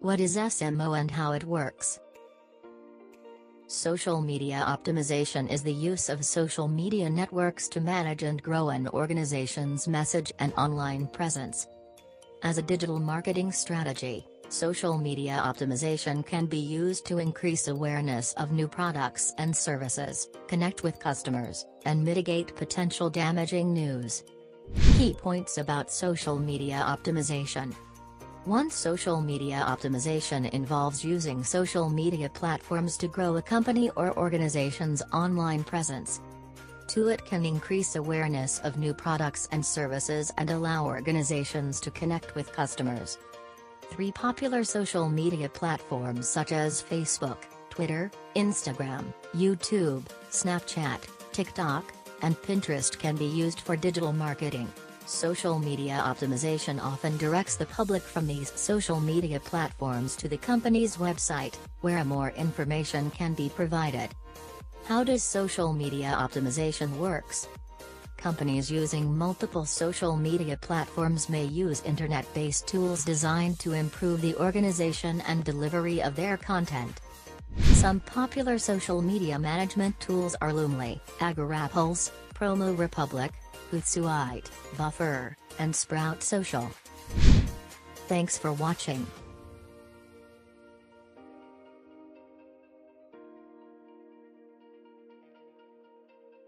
What is SMO and how it works? Social media optimization is the use of social media networks to manage and grow an organization's message and online presence. As a digital marketing strategy, social media optimization can be used to increase awareness of new products and services, connect with customers, and mitigate potential damaging news. Key points about social media optimization. 1. Social media optimization involves using social media platforms to grow a company or organization's online presence. 2. It can increase awareness of new products and services and allow organizations to connect with customers. 3. Popular social media platforms such as Facebook, Twitter, Instagram, YouTube, Snapchat, TikTok, and Pinterest can be used for digital marketing. Social media optimization often directs the public from these social media platforms to the company's website, where more information can be provided. How does social media optimization works? Companies using multiple social media platforms may use internet-based tools designed to improve the organization and delivery of their content. Some popular social media management tools are Loomly, Agorapulse, Promo Republic, Hootsuite, Buffer, and Sprout Social. Thanks for watching.